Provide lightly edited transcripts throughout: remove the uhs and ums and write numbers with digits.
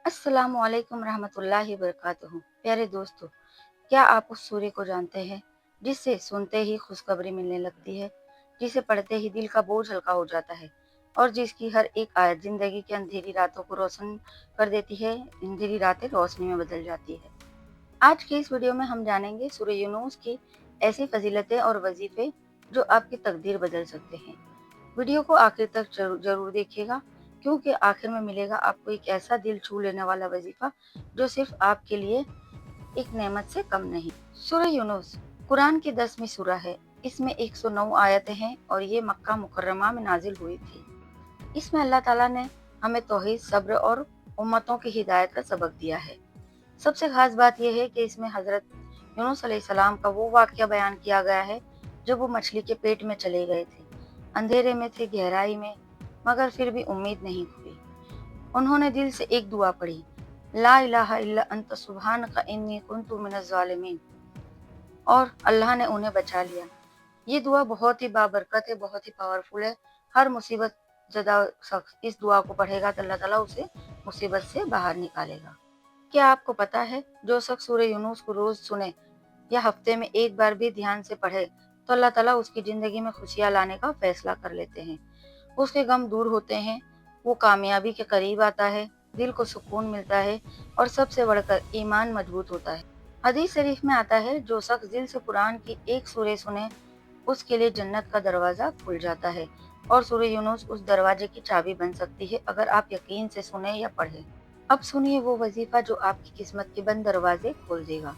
अस्सलामु अलैकुम रहमतुल्लाहि वबरकातुहू। प्यारे दोस्तों, क्या आप उस सूर्य को जानते हैं जिससे सुनते ही खुशखबरी मिलने लगती है, जिसे पढ़ते ही दिल का बोझ हल्का हो जाता है और जिसकी हर एक आयत जिंदगी की अंधेरी रातों को रोशन कर देती है, अंधेरी रातें रोशनी में बदल जाती है। आज के इस वीडियो में हम जानेंगे सूर्य यूनुस की ऐसी फजीलतें और वजीफे जो आपकी तकदीर बदल सकते हैं। वीडियो को आखिर तक जरूर देखिएगा, क्योंकि आखिर में मिलेगा आपको एक ऐसा दिल छू लेने वाला वजीफा जो सिर्फ आपके लिए एक नेमत से कम नहीं। सूरह यूनुस कुरान की 10वीं सूरह है। इसमें 109 आयतें हैं और ये मक्का मुकर्रमा में नाजिल हुई थी। इसमें अल्लाह ताला ने हमें तौहीद, सब्र और उम्मतों की हिदायत का सबक दिया है। सबसे खास बात यह है कि इसमें हजरत यूनुस अलैहिस्सलाम का वो वाकया बयान किया गया है जब वो मछली के पेट में चले गए थे। अंधेरे में थे, गहराई में, मगर फिर भी उम्मीद नहीं खोई। उन्होंने दिल से एक दुआ पढ़ी, ला इलाहा इल्ला अंत सुब्हानका इन्नी कुन्तु मिनज़ ज़ालिमीन, और अल्लाह ने उन्हें बचा लिया। ये दुआ बहुत ही बाबरकत है, बहुत ही पावरफुल है। हर मुसीबत ज़दा शख्स इस दुआ को पढ़ेगा तो अल्लाह ताला उसे मुसीबत से बाहर निकालेगा। क्या आपको पता है, जो शख्स सूरह यूनुस को रोज सुने या हफ्ते में एक बार भी ध्यान से पढ़े तो अल्लाह ताला उसकी जिंदगी में खुशियां लाने का फैसला कर लेते हैं। उसके गम दूर होते हैं, वो कामयाबी के करीब आता है, दिल को सुकून मिलता है और सबसे बढ़कर ईमान मजबूत होता है। हदीस शरीफ में आता है, जो शख्स दिल से कुरान की एक सूरह सुने उसके लिए जन्नत का दरवाजा खुल जाता है और सूरह यूनुस उस दरवाजे की चाबी बन सकती है, अगर आप यकीन से सुने या पढ़े। अब सुनिए वो वजीफा जो आपकी किस्मत के बंद दरवाजे खोल देगा।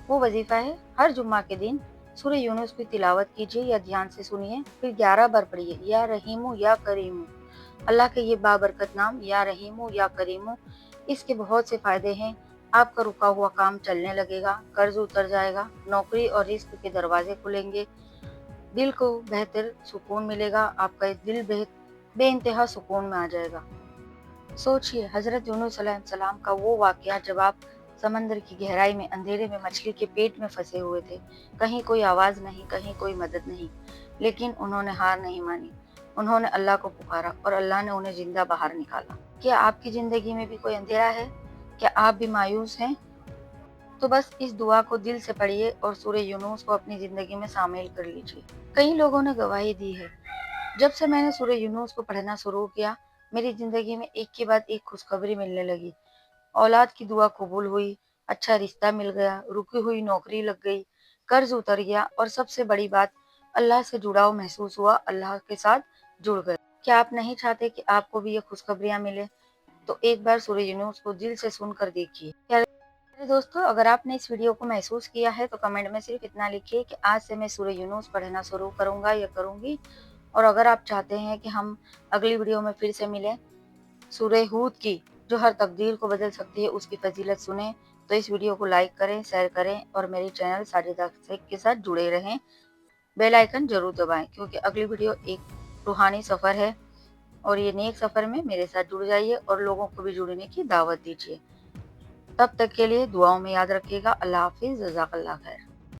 वो वजीफा है, हर जुम्मा के दिन सूरह यूनुस की तिलावत कीजिए या ध्यान से सुनिए, फिर 11 बार पढ़िए, या रहीमू या करीमू। अल्लाह के ये बाबरकत नाम या रहीमू या करीमू, इसके बहुत से फायदे हैं। आपका रुका हुआ काम चलने लगेगा, कर्ज उतर जाएगा, नौकरी और रिस्क के दरवाजे खुलेंगे, दिल को बेहतर सुकून मिलेगा, आपका दिल बेइंतहा सुकून में आ जाएगा। सोचिए हजरत यूनुस अलैहिस्सलाम का वो वाकया जब आप समंदर की गहराई में अंधेरे में मछली के पेट में फंसे हुए थे। कहीं कोई आवाज नहीं, कहीं कोई मदद नहीं, लेकिन उन्होंने हार नहीं मानी। उन्होंने अल्लाह को पुकारा और अल्लाह ने उन्हें जिंदा बाहर निकाला। क्या आपकी जिंदगी में भी कोई अंधेरा है? क्या आप भी मायूस हैं? तो बस इस दुआ को दिल से पढ़िए और सूरह यूनुस को अपनी जिंदगी में शामिल कर लीजिए। कई लोगों ने गवाही दी है, जब से मैंने सूरह यूनुस को पढ़ना शुरू किया, मेरी जिंदगी में एक के बाद एक खुशखबरी मिलने लगी। औलाद की दुआ कबूल हुई, अच्छा रिश्ता मिल गया, रुकी हुई नौकरी लग गई, कर्ज उतर गया और सबसे बड़ी बात, अल्लाह से जुड़ाव महसूस हुआ, अल्लाह के साथ जुड़ गए। क्या आप नहीं चाहते कि आपको भी ये खुशखबरियां मिले? तो एक बार सूरह यूनुस को दिल से सुनकर देखिए। प्यारे दोस्तों, अगर आपने इस वीडियो को महसूस किया है तो कमेंट में सिर्फ इतना लिखिए कि आज से मैं सूरह यूनुस पढ़ना शुरू करूंगा या करूंगी। और अगर आप चाहते हैं कि हम अगली वीडियो में फिर से मिलें, सूरह हूद की जो हर तकदीर को बदल सकती है उसकी फजीलत सुने, तो इस वीडियो को लाइक करें, शेयर करें और मेरे चैनल साजिदा शेख के साथ जुड़े रहें। बेल आइकन जरूर दबाएं, क्योंकि अगली वीडियो एक रूहानी सफ़र है और ये नेक सफ़र में मेरे साथ जुड़ जाइए और लोगों को भी जुड़ने की दावत दीजिए। तब तक के लिए दुआओं में याद रखिएगा। अल्लाह हाफिज़, जज़ाकल्लाह खैर।